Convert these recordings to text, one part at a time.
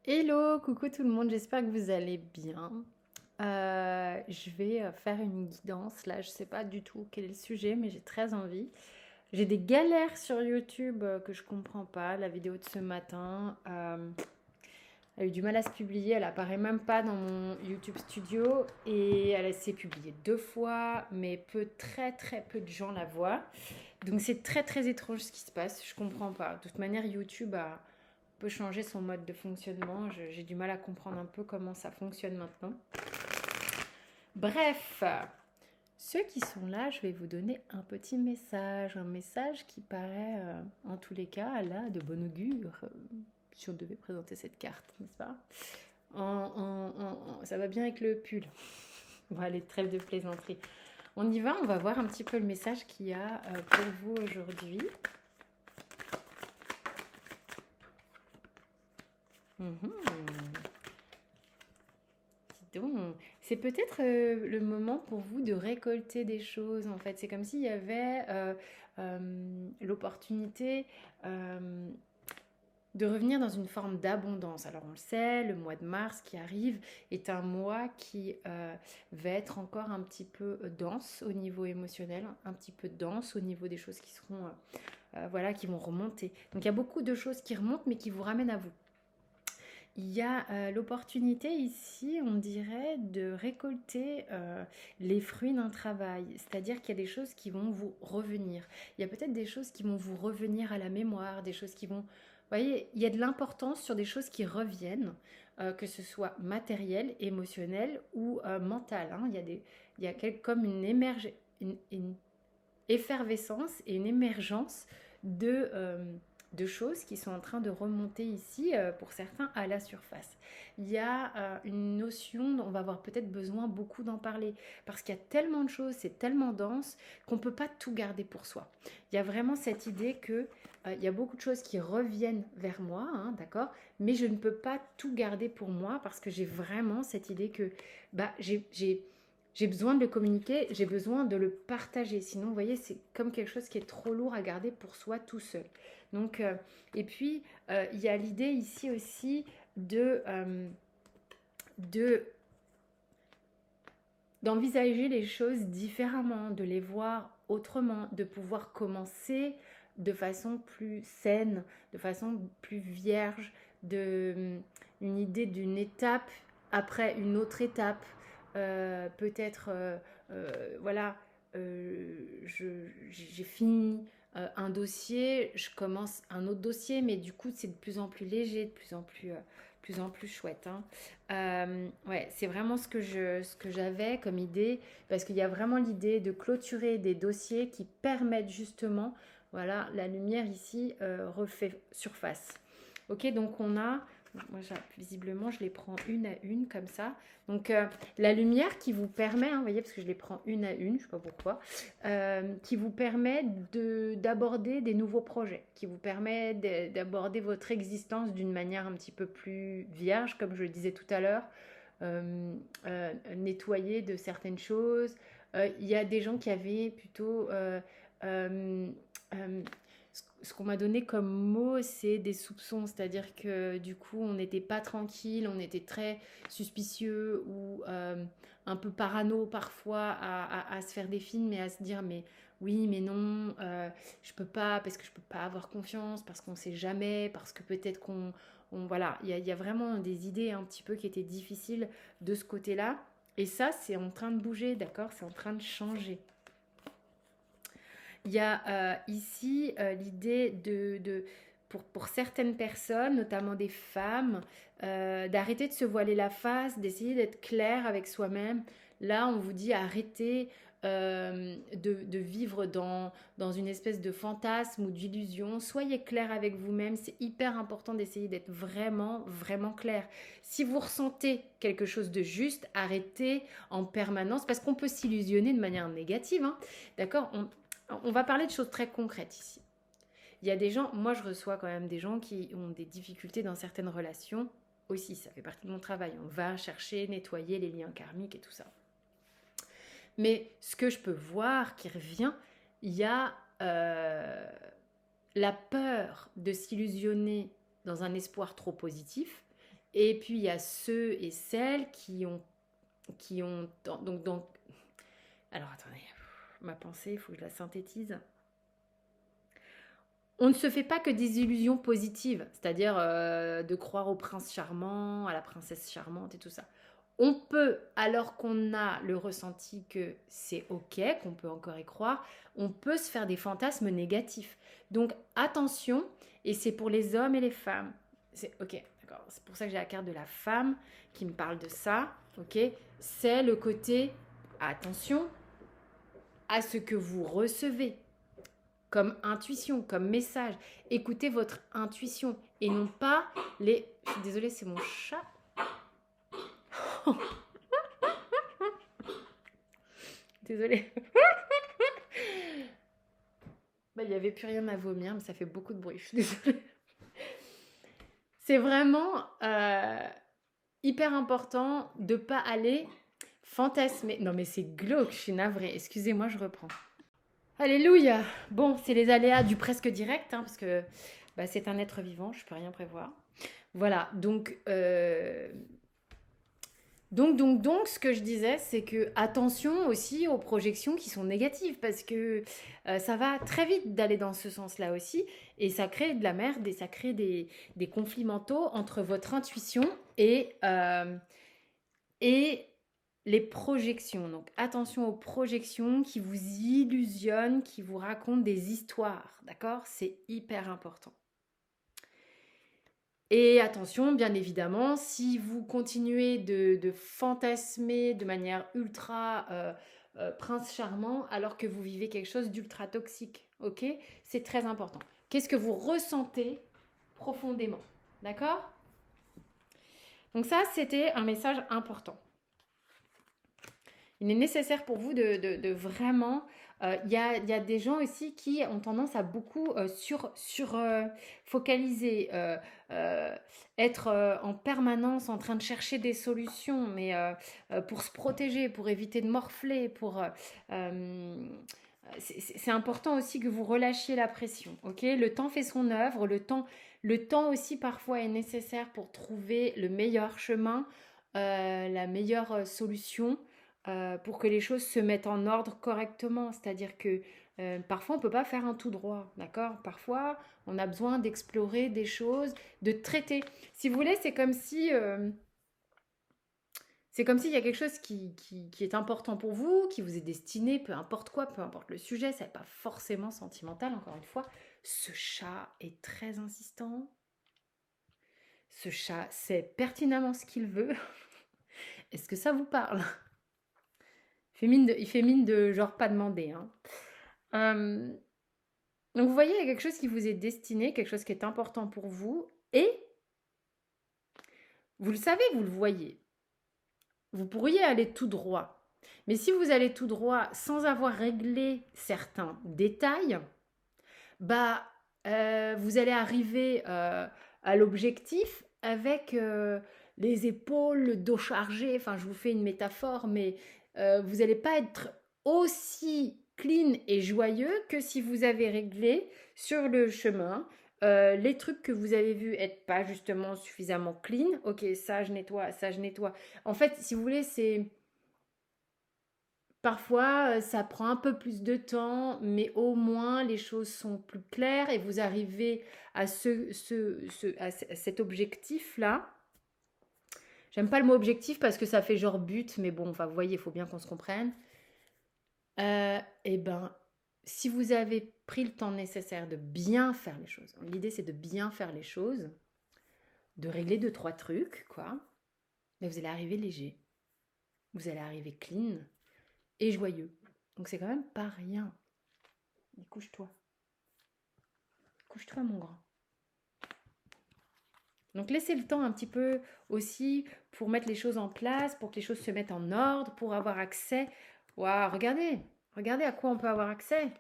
Hello, coucou tout le monde, j'espère que vous allez bien. Je vais faire une guidance. Là, je sais pas du tout quel est le sujet, mais j'ai très envie. J'ai des galères sur YouTube que je comprends pas. La vidéo de ce matin, elle a eu du mal à se publier. Elle apparaît même pas dans mon YouTube Studio et elle s'est publiée 2 fois, mais très très peu de gens la voient. Donc c'est très très étrange ce qui se passe. Je comprends pas. De toute manière, YouTube a peut changer son mode de fonctionnement. J'ai du mal à comprendre un peu comment ça fonctionne maintenant. Bref, ceux qui sont là, je vais vous donner un message qui paraît, en tous les cas, là, de bon augure, si on devait présenter cette carte, n'est-ce pas? Ça va bien avec le pull. Bon, allez, trêve de plaisanterie. On y va, on va voir un petit peu le message qu'il y a pour vous aujourd'hui. Mhm. Donc, c'est peut-être le moment pour vous de récolter des choses, en fait. C'est comme s'il y avait l'opportunité euh, de revenir dans une forme d'abondance. Alors, on le sait, le mois de mars qui arrive est un mois qui va être encore un petit peu dense au niveau émotionnel, un petit peu dense au niveau des choses qui seront, voilà, qui vont remonter. Donc, il y a beaucoup de choses qui remontent, mais qui vous ramènent à vous. Il y a l'opportunité ici, on dirait, de récolter les fruits d'un travail. C'est-à-dire qu'il y a des choses qui vont vous revenir. Il y a peut-être des choses qui vont vous revenir à la mémoire, des choses qui vont... Vous voyez, il y a de l'importance sur des choses qui reviennent, que ce soit matériel, émotionnel ou mental, hein. Il y a comme une effervescence et une émergence de, euh, de choses qui sont en train de remonter ici, pour certains, à la surface. Il y a une notion, on va avoir peut-être besoin beaucoup d'en parler, parce qu'il y a tellement de choses, c'est tellement dense, qu'on ne peut pas tout garder pour soi. Il y a vraiment cette idée que il y a beaucoup de choses qui reviennent vers moi, hein, d'accord, mais je ne peux pas tout garder pour moi, parce que j'ai vraiment cette idée que bah, j'ai besoin de le communiquer, j'ai besoin de le partager. Sinon, vous voyez, c'est comme quelque chose qui est trop lourd à garder pour soi tout seul. Donc, et puis, il y a l'idée ici aussi de d'envisager les choses différemment, de les voir autrement, de pouvoir commencer de façon plus saine, de façon plus vierge, une idée d'une étape après une autre étape. Peut-être, voilà, j'ai fini un dossier, je commence un autre dossier, mais du coup, c'est de plus en plus léger, de plus en plus chouette, hein. Ouais, c'est vraiment ce que j'avais comme idée, parce qu'il y a vraiment l'idée de clôturer des dossiers qui permettent justement, voilà, la lumière ici refait surface. Ok, donc on a, moi visiblement je les prends une à une comme ça. Donc la lumière qui vous permet, hein, vous voyez, parce que je les prends une à une, je sais pas pourquoi, qui vous permet d'aborder des nouveaux projets, qui vous permet d'aborder votre existence d'une manière un petit peu plus vierge, comme je le disais tout à l'heure, nettoyer de certaines choses. Il y a des gens qui avaient plutôt... euh, euh, ce qu'on m'a donné comme mot, c'est des soupçons, c'est-à-dire que du coup, on n'était pas tranquille, on était très suspicieux ou un peu parano parfois à se faire des films et à se dire mais oui, mais non, je peux pas, parce que je peux pas avoir confiance, parce qu'on sait jamais, parce que peut-être voilà, il y a vraiment des idées un petit peu qui étaient difficiles de ce côté-là. Et ça, c'est en train de bouger, d'accord? C'est en train de changer. Il y a ici l'idée pour certaines personnes, notamment des femmes, d'arrêter de se voiler la face, d'essayer d'être clair avec soi-même. Là, on vous dit arrêtez de vivre dans une espèce de fantasme ou d'illusion. Soyez clair avec vous-même. C'est hyper important d'essayer d'être vraiment, vraiment clair. Si vous ressentez quelque chose de juste, arrêtez en permanence parce qu'on peut s'illusionner de manière négative, hein. D'accord? On va parler de choses très concrètes ici. Il y a des gens, moi je reçois quand même des gens qui ont des difficultés dans certaines relations aussi, ça fait partie de mon travail. On va chercher, nettoyer les liens karmiques et tout ça. Mais ce que je peux voir qui revient, il y a la peur de s'illusionner dans un espoir trop positif Et puis, il y a ceux et celles donc, alors, attendez, ma pensée, il faut que je la synthétise. On ne se fait pas que des illusions positives, c'est-à-dire de croire au prince charmant, à la princesse charmante et tout ça. On peut, alors qu'on a le ressenti que c'est ok, qu'on peut encore y croire, on peut se faire des fantasmes négatifs. Donc attention, et c'est pour les hommes et les femmes. C'est ok, d'accord. C'est pour ça que j'ai la carte de la femme qui me parle de ça. Ok, c'est le côté attention à ce que vous recevez comme intuition, comme message. Écoutez votre intuition et non pas les... Je suis désolée, c'est mon chat. Désolée. Bah, il n'y avait plus rien à vomir, mais ça fait beaucoup de bruit. Je suis désolée. C'est vraiment hyper important de ne pas aller fantasmer. Non, mais c'est glauque, je suis navrée. Excusez-moi, je reprends. Alléluia. Bon, c'est les aléas du presque direct, hein, parce que bah, c'est un être vivant, je ne peux rien prévoir. Voilà, donc, ce que je disais, c'est que attention aussi aux projections qui sont négatives, parce que ça va très vite d'aller dans ce sens-là aussi, et ça crée de la merde, et ça crée des conflits mentaux entre votre intuition et les projections. Donc attention aux projections qui vous illusionnent, qui vous racontent des histoires, d'accord? C'est hyper important. Et attention, bien évidemment, si vous continuez de fantasmer de manière ultra prince charmant alors que vous vivez quelque chose d'ultra toxique, ok? C'est très important. Qu'est-ce que vous ressentez profondément, d'accord? Donc ça, c'était un message important. Il est nécessaire pour vous de vraiment... Il y a des gens aussi qui ont tendance à beaucoup focaliser, être en permanence en train de chercher des solutions, mais pour se protéger, pour éviter de morfler, c'est important aussi que vous relâchiez la pression, ok? Le temps fait son œuvre, le temps aussi parfois est nécessaire pour trouver le meilleur chemin, la meilleure solution pour que les choses se mettent en ordre correctement. C'est-à-dire que parfois, on ne peut pas faire un tout droit, d'accord? Parfois, on a besoin d'explorer des choses, de traiter. Si vous voulez, c'est comme s'il y a quelque chose qui est important pour vous, qui vous est destiné, peu importe quoi, peu importe le sujet, ça n'est pas forcément sentimental, encore une fois. Ce chat est très insistant. Ce chat sait pertinemment ce qu'il veut. Est-ce que ça vous parle? Il fait mine de genre pas demander. Hein. Donc vous voyez, il y a quelque chose qui vous est destiné, quelque chose qui est important pour vous, et vous le savez, vous le voyez. Vous pourriez aller tout droit. Mais si vous allez tout droit sans avoir réglé certains détails, bah, vous allez arriver à l'objectif avec les épaules, le dos chargé. Enfin, je vous fais une métaphore, mais vous n'allez pas être aussi clean et joyeux que si vous avez réglé sur le chemin les trucs que vous avez vus être pas justement suffisamment clean. Ok, ça je nettoie, ça je nettoie. En fait, si vous voulez, c'est parfois ça prend un peu plus de temps, mais au moins les choses sont plus claires et vous arrivez à à cet objectif-là. J'aime pas le mot objectif parce que ça fait genre but, mais bon, enfin, vous voyez, il faut bien qu'on se comprenne. Eh ben, si vous avez pris le temps nécessaire de bien faire les choses, l'idée c'est de bien faire les choses, de régler 2-3 trucs, quoi, mais vous allez arriver léger. Vous allez arriver clean et joyeux. Donc c'est quand même pas rien. Mais couche-toi. Couche-toi, mon grand. Donc laissez le temps un petit peu aussi pour mettre les choses en place, pour que les choses se mettent en ordre, pour avoir accès. Waouh, regardez à quoi on peut avoir accès.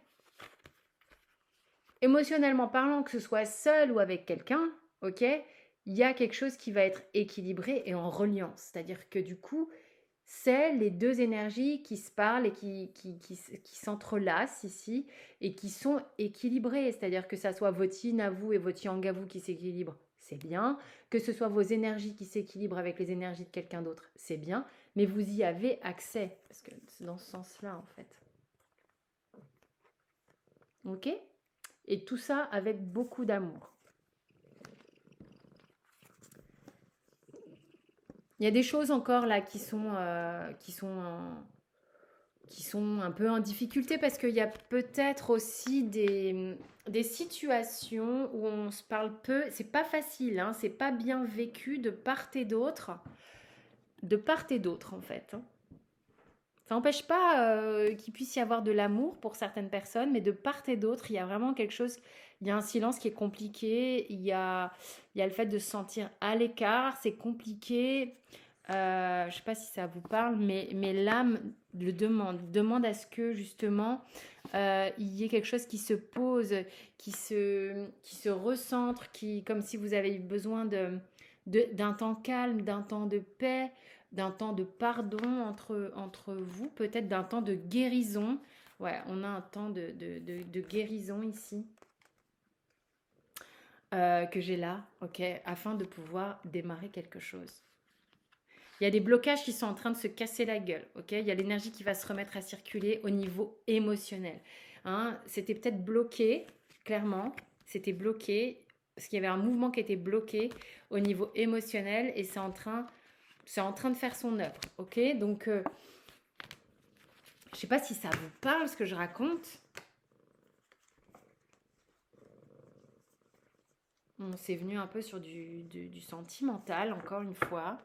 Émotionnellement parlant, que ce soit seul ou avec quelqu'un, ok, il y a quelque chose qui va être équilibré et en reliance. C'est-à-dire que du coup, c'est les deux énergies qui se parlent et qui s'entrelacent ici et qui sont équilibrées. C'est-à-dire que ça soit votre yin à vous et votre yang à vous qui s'équilibrent, c'est bien. Que ce soit vos énergies qui s'équilibrent avec les énergies de quelqu'un d'autre, c'est bien. Mais vous y avez accès, parce que c'est dans ce sens-là, en fait. Ok? Et tout ça avec beaucoup d'amour. Il y a des choses encore là qui sont un peu en difficulté parce qu'il y a peut-être aussi des situations où on se parle peu. C'est pas facile, hein, c'est pas bien vécu de part et d'autre. De part et d'autre, en fait, hein. Ça n'empêche pas qu'il puisse y avoir de l'amour pour certaines personnes, mais de part et d'autre, il y a vraiment quelque chose, il y a un silence qui est compliqué, il y a le fait de se sentir à l'écart, c'est compliqué. Je ne sais pas si ça vous parle, mais l'âme le demande à ce que justement il y ait quelque chose qui se pose, qui se recentre, comme si vous avez eu besoin d'un temps calme, d'un temps de paix, d'un temps de pardon entre vous, peut-être d'un temps de guérison. Ouais, on a un temps de guérison ici que j'ai là, ok, afin de pouvoir démarrer quelque chose. Il y a des blocages qui sont en train de se casser la gueule, ok. Il y a l'énergie qui va se remettre à circuler au niveau émotionnel. Hein, c'était peut-être bloqué, clairement, c'était bloqué, parce qu'il y avait un mouvement qui était bloqué au niveau émotionnel et c'est en train de faire son œuvre, ok. Donc, je sais pas si ça vous parle ce que je raconte. On s'est venu un peu sur du sentimental, encore une fois.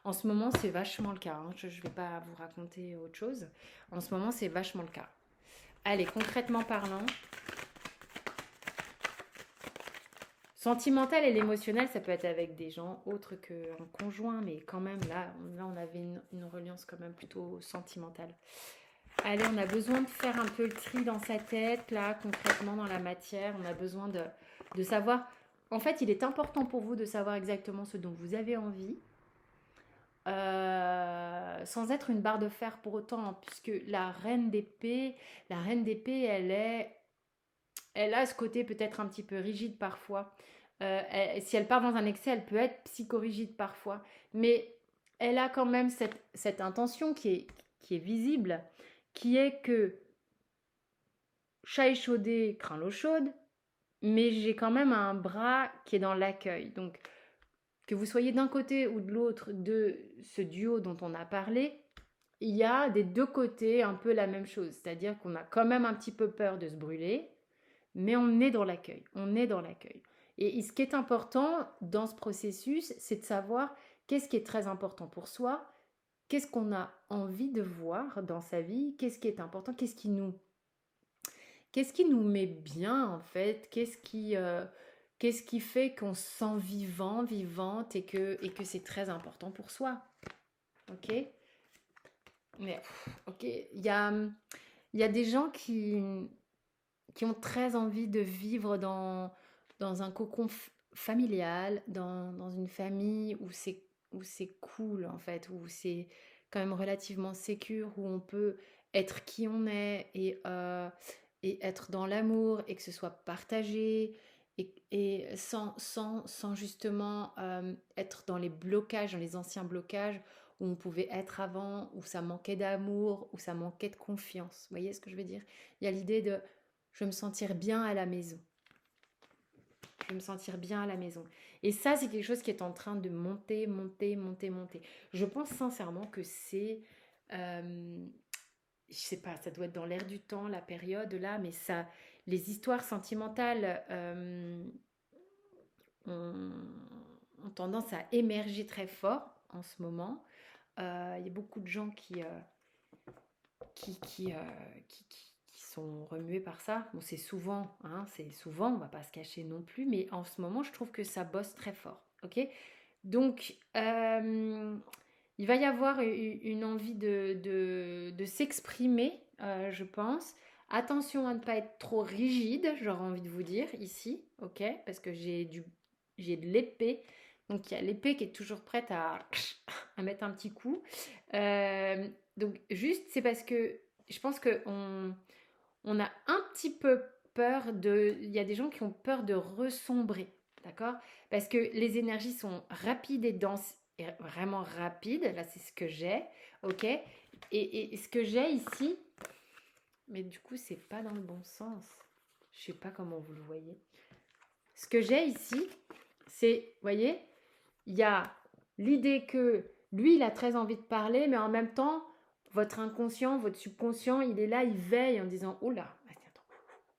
En ce moment, c'est vachement le cas, hein. Je ne vais pas vous raconter autre chose. En ce moment, c'est vachement le cas. Allez, concrètement parlant, sentimental et l'émotionnel, ça peut être avec des gens autres qu'un conjoint, mais quand même, là on avait une reliance quand même plutôt sentimentale. Allez, on a besoin de faire un peu le tri dans sa tête, là, concrètement dans la matière. On a besoin de savoir. En fait, il est important pour vous de savoir exactement ce dont vous avez envie, sans être une barre de fer pour autant, hein, puisque la reine d'épée, elle a ce côté peut-être un petit peu rigide parfois. Si elle part dans un excès, elle peut être psychorigide parfois, mais elle a quand même cette intention qui est visible, qui est que chat échaudé craint l'eau chaude, mais j'ai quand même un bras qui est dans l'accueil. Donc, que vous soyez d'un côté ou de l'autre de ce duo dont on a parlé, il y a des deux côtés un peu la même chose. C'est-à-dire qu'on a quand même un petit peu peur de se brûler, mais on est dans l'accueil. On est dans l'accueil. Et ce qui est important dans ce processus, c'est de savoir qu'est-ce qui est très important pour soi, qu'est-ce qu'on a envie de voir dans sa vie, qu'est-ce qui est important, qu'est-ce qui nous met bien en fait, qu'est-ce qui fait qu'on se sent vivant, vivante et que c'est très important pour soi. Ok. Mais ok, il y a des gens qui ont très envie de vivre dans un cocon familial, dans une famille où c'est cool en fait, où c'est quand même relativement sécure, où on peut être qui on est et être dans l'amour et que ce soit partagé et sans justement être dans les blocages, dans les anciens blocages où on pouvait être avant, où ça manquait d'amour, où ça manquait de confiance. Vous voyez ce que je veux dire? Il y a l'idée de je vais me sentir bien à la maison. Je vais me sentir bien à la maison. Et ça, c'est quelque chose qui est en train de monter, monter, monter, monter. Je pense sincèrement que c'est... je sais pas, ça doit être dans l'air du temps, la période là, mais ça, les histoires sentimentales ont, ont tendance à émerger très fort en ce moment. Il y a beaucoup de gens qui sont remués par ça. Bon, c'est souvent, on va pas se cacher non plus, mais en ce moment, je trouve que ça bosse très fort. Ok. Donc, il va y avoir une envie de s'exprimer, je pense. Attention à ne pas être trop rigide, j'aurais envie de vous dire ici, ok, parce que j'ai de l'épée. Donc, il y a l'épée qui est toujours prête à mettre un petit coup. Donc, juste, c'est parce que je pense qu'on a un petit peu peur de... Il y a des gens qui ont peur de ressombrer. d'accord? Parce que les énergies sont rapides et denses, et vraiment rapides. Là, c'est ce que j'ai, ok? Et ce que j'ai ici, mais du coup, c'est pas dans le bon sens. Je sais pas comment vous le voyez. Ce que j'ai ici, c'est, vous voyez, il y a l'idée que lui, il a très envie de parler, mais en même temps, votre inconscient, votre subconscient, il est là, il veille en disant, oh là, attends,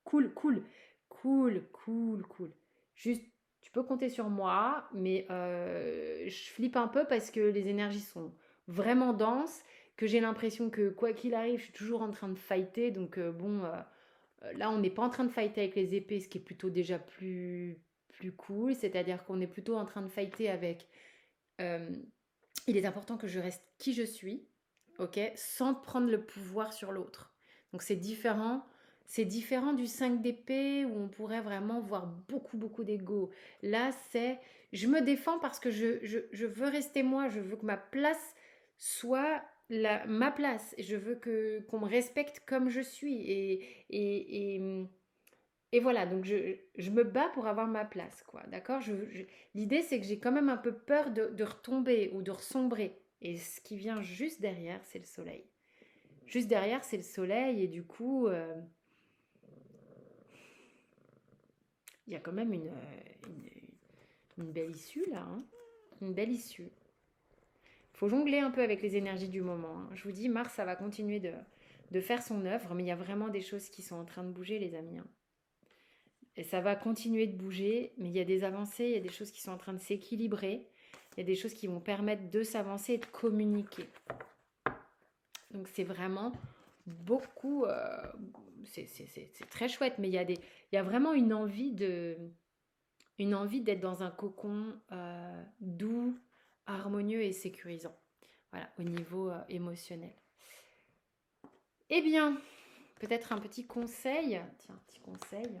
cool, cool, cool, cool, cool. Juste, tu peux compter sur moi, mais je flippe un peu parce que les énergies sont vraiment denses, que j'ai l'impression que quoi qu'il arrive, je suis toujours en train de fighter. Donc là, on n'est pas en train de fighter avec les épées, ce qui est plutôt déjà plus cool. C'est-à-dire qu'on est plutôt en train de fighter avec... euh, il est important que je reste qui je suis, ok, sans prendre le pouvoir sur l'autre. Donc c'est différent. C'est différent du 5 d'épée où on pourrait vraiment voir beaucoup, beaucoup d'ego. Là, c'est je me défends parce que je veux rester moi. Je veux que ma place soit ma place. Je veux qu'on me respecte comme je suis. Et voilà, donc je me bats pour avoir ma place, quoi, d'accord. L'idée, c'est que j'ai quand même un peu peur de retomber ou de ressombrer. Et ce qui vient juste derrière, c'est le soleil. Juste derrière, c'est le soleil, et du coup, il y a quand même une belle issue, là, hein. Une belle issue. Il faut jongler un peu avec les énergies du moment, hein. Je vous dis, Mars, ça va continuer de faire son œuvre, mais il y a vraiment des choses qui sont en train de bouger, les amis, hein. Et ça va continuer de bouger, mais il y a des avancées, il y a des choses qui sont en train de s'équilibrer, il y a des choses qui vont permettre de s'avancer et de communiquer. Donc c'est vraiment beaucoup, c'est très chouette, mais il y a vraiment une envie d'être dans un cocon doux, harmonieux et sécurisant. Voilà, au niveau émotionnel. Eh bien, peut-être un petit conseil. Tiens, un petit conseil.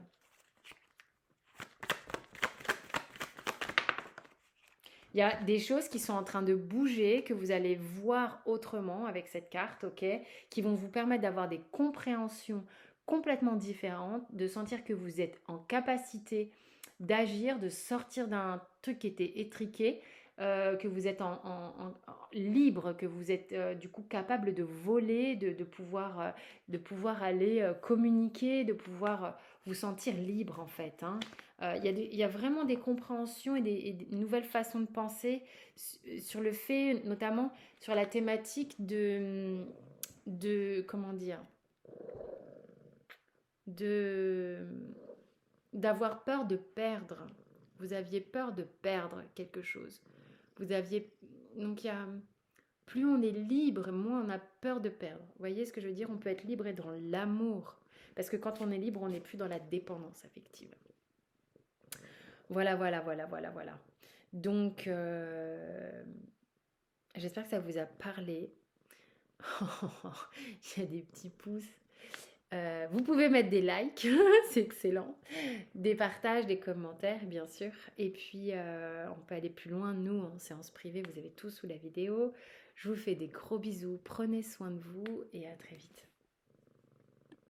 Il y a des choses qui sont en train de bouger, que vous allez voir autrement avec cette carte, ok, qui vont vous permettre d'avoir des compréhensions complètement différentes, de sentir que vous êtes en capacité d'agir, de sortir d'un truc qui était étriqué, que vous êtes libre, que vous êtes du coup capable de voler, de pouvoir aller communiquer, de pouvoir vous sentir libre en fait, hein. Il y a vraiment des compréhensions et des nouvelles façons de penser sur le fait, notamment sur la thématique comment dire, de d'avoir peur de perdre. Vous aviez peur de perdre quelque chose. Vous aviez donc il y a plus on est libre, moins on a peur de perdre. Vous voyez ce que je veux dire? On peut être libre et dans l'amour, parce que quand on est libre, on n'est plus dans la dépendance affective. Voilà, voilà, voilà, voilà, voilà. Donc, j'espère que ça vous a parlé. Il y a des petits pouces. Vous pouvez mettre des likes, c'est excellent. Des partages, des commentaires, bien sûr. Et puis, on peut aller plus loin, nous, en séance privée, vous avez tout sous la vidéo. Je vous fais des gros bisous, prenez soin de vous et à très vite.